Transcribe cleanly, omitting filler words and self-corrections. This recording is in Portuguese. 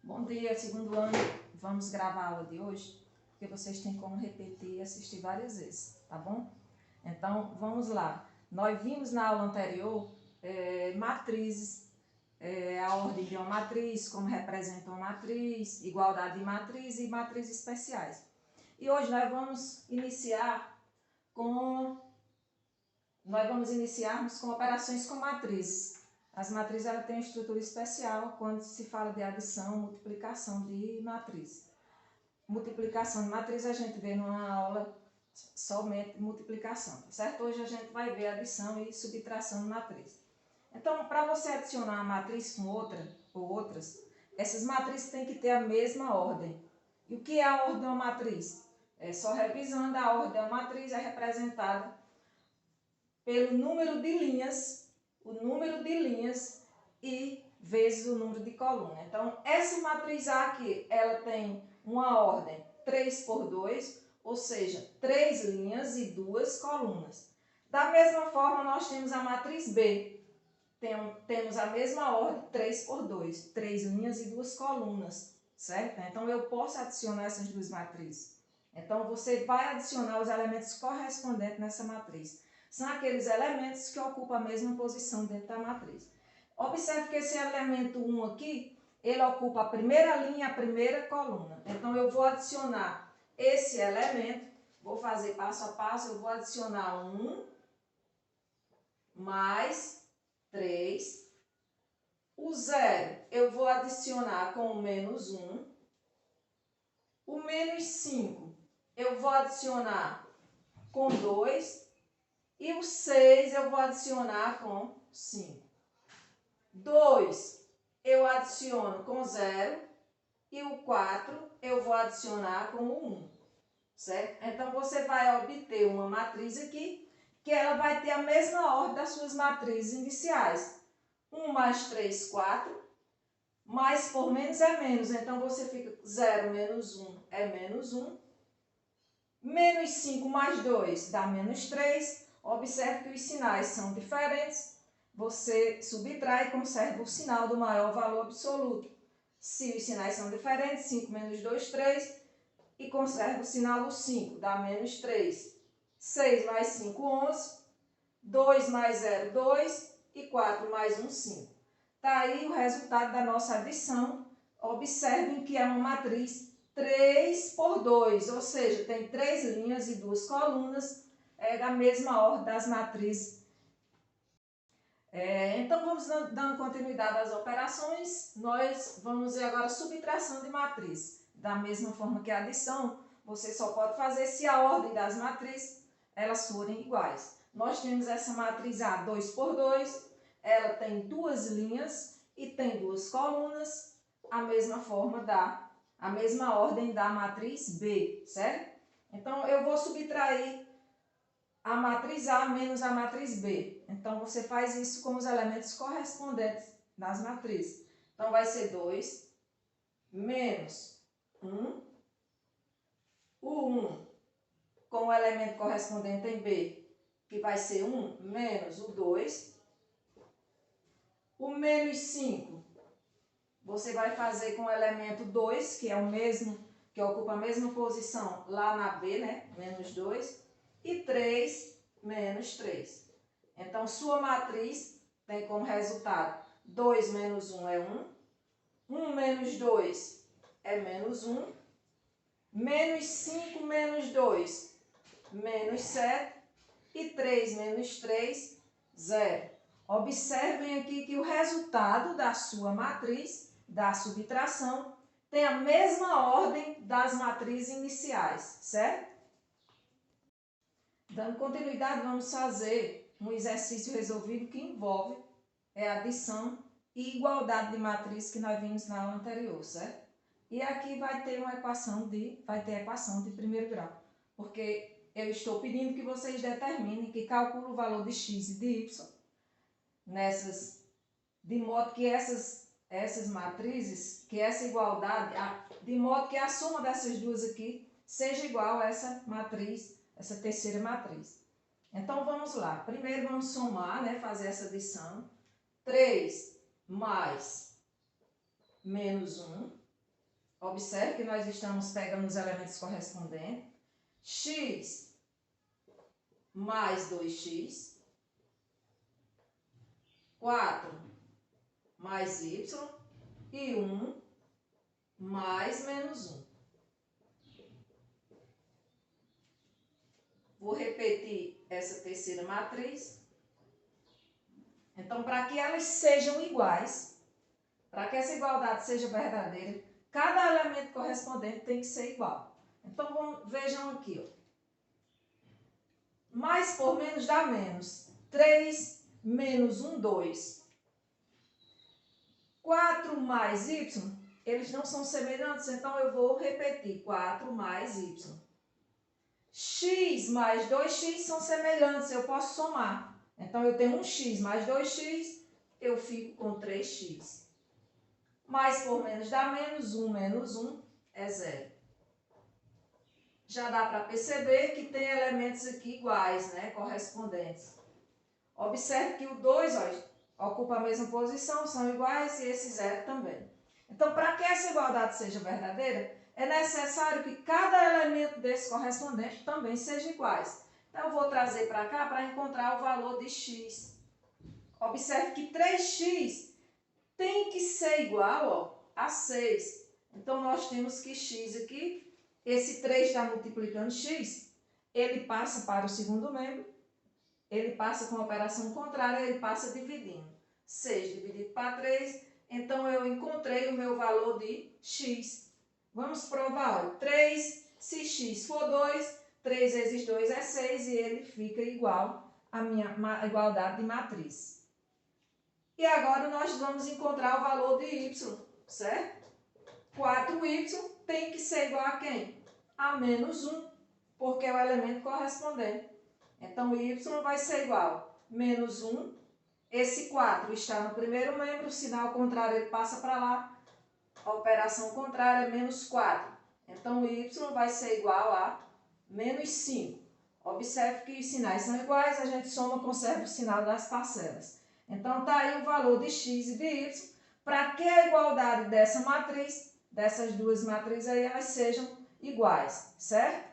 Bom dia, segundo ano. Vamos gravar a aula de hoje, porque vocês têm como repetir e assistir várias vezes, tá bom? Então, vamos lá. Nós vimos na aula anterior matrizes, a ordem de uma matriz, como representa uma matriz, igualdade de matriz e matrizes especiais. E hoje nós vamos iniciarmos com operações com matrizes. As matrizes ela têm uma estrutura especial quando se fala de adição, multiplicação de matriz. Multiplicação de matriz a gente vê numa aula somente multiplicação, tá certo? Hoje a gente vai ver adição e subtração de matriz. Então, para você adicionar uma matriz com outra ou outras, essas matrizes têm que ter a mesma ordem. E o que é a ordem de uma matriz? Só revisando, a ordem de uma matriz é representada pelo número de linhas, e vezes o número de coluna. Então, essa matriz A aqui, ela tem uma ordem 3 por 2, ou seja, 3 linhas e 2 colunas. Da mesma forma, nós temos a matriz B. Temos a mesma ordem 3 por 2, 3 linhas e 2 colunas, certo? Então, eu posso adicionar essas duas matrizes. Então, você vai adicionar os elementos correspondentes nessa matriz. São aqueles elementos que ocupam a mesma posição dentro da matriz. Observe que esse elemento 1 aqui, ele ocupa a primeira linha e a primeira coluna. Então, eu vou adicionar esse elemento, vou fazer passo a passo, eu vou adicionar 1 mais 3. O 0 eu vou adicionar com o menos 1. O menos 5 eu vou adicionar com 2. E o 6 eu vou adicionar com 5. 2 eu adiciono com 0 e o 4 eu vou adicionar com o 1, certo? Então, você vai obter uma matriz aqui que ela vai ter a mesma ordem das suas matrizes iniciais. 1 mais 3, 4, mais por menos é menos, então você fica 0 menos 1 é menos 1, menos 5 mais 2 dá menos 3, observe que os sinais são diferentes, você subtrai e conserva o sinal do maior valor absoluto. Se os sinais são diferentes, 5 menos 2, 3, e conserva o sinal do 5, dá menos 3. 6 mais 5, 11, 2 mais 0, 2, e 4 mais 1, 5. Está aí o resultado da nossa adição. Observem que é uma matriz 3 por 2, ou seja, tem 3 linhas e 2 colunas, da mesma ordem das matrizes. Então, vamos dando continuidade às operações. Nós vamos ver agora a subtração de matriz. Da mesma forma que a adição, você só pode fazer se a ordem das matrizes elas forem iguais. Nós temos essa matriz A 2 por 2, ela tem 2 linhas e tem 2 colunas, a mesma forma a mesma ordem da matriz B, certo? Então, eu vou subtrair a matriz A menos a matriz B. Então, você faz isso com os elementos correspondentes das matrizes. Então, vai ser 2 menos 1. O 1 com o elemento correspondente em B, que vai ser 1 menos o 2. O menos 5, você vai fazer com o elemento 2, que é o mesmo, que ocupa a mesma posição lá na B, né? Menos 2. E 3 menos 3. Então, sua matriz tem como resultado 2 menos 1 é 1. 1 menos 2 é menos 1. Menos 5 menos 2, menos 7. E 3 menos 3, 0. Observem aqui que o resultado da sua matriz, da subtração, tem a mesma ordem das matrizes iniciais, certo? Dando continuidade, vamos fazer um exercício resolvido que envolve adição e igualdade de matriz que nós vimos na aula anterior, certo? E aqui vai ter a equação de primeiro grau, porque eu estou pedindo que vocês determinem, que calculem o valor de x e de y de modo que essas matrizes, que essa igualdade, de modo que a soma dessas duas aqui seja igual a essa matriz, essa terceira matriz. Então, vamos lá. Primeiro, vamos somar, né, fazer essa adição. 3 mais menos 1 Observe que nós estamos pegando os elementos correspondentes. X mais 2x. 4 mais y. E 1 mais menos 1. Vou repetir essa terceira matriz. Então, para que elas sejam iguais, para que essa igualdade seja verdadeira, cada elemento correspondente tem que ser igual. Então, vejam aqui, ó. Mais por menos dá menos. 3 menos 1, 2. 4 mais y, eles não são semelhantes, então eu vou repetir. 4 mais y. X mais 2x são semelhantes, eu posso somar. Então, eu tenho 1x mais 2x, eu fico com 3x. Mais por menos dá menos 1 é 0. Já dá para perceber que tem elementos aqui iguais, né, correspondentes. Observe que o 2 ocupa a mesma posição, são iguais, e esse 0 também. Então, para que essa igualdade seja verdadeira, é necessário que cada elemento desse correspondente também seja iguais. Então, eu vou trazer para cá para encontrar o valor de x. Observe que 3x tem que ser igual, ó, a 6. Então, nós temos que x aqui, esse 3 está multiplicando x, ele passa para o segundo membro, ele passa com a operação contrária, ele passa dividindo. 6 dividido para 3, então eu encontrei o meu valor de x. Vamos provar, ó, 3, se x for 2, 3 vezes 2 é 6 e ele fica igual à minha igualdade de matriz. E agora nós vamos encontrar o valor de y, certo? 4y tem que ser igual a quem? A menos 1, porque é o elemento correspondente. Então, y vai ser igual a menos 1. Esse 4 está no primeiro membro, o sinal contrário ele passa para lá. A operação contrária é menos 4. Então, y vai ser igual a menos 5. Observe que os sinais são iguais, a gente soma, conserva o sinal das parcelas. Então, está aí o valor de x e de y, para que a igualdade dessa matriz, dessas duas matrizes aí, elas sejam iguais, certo?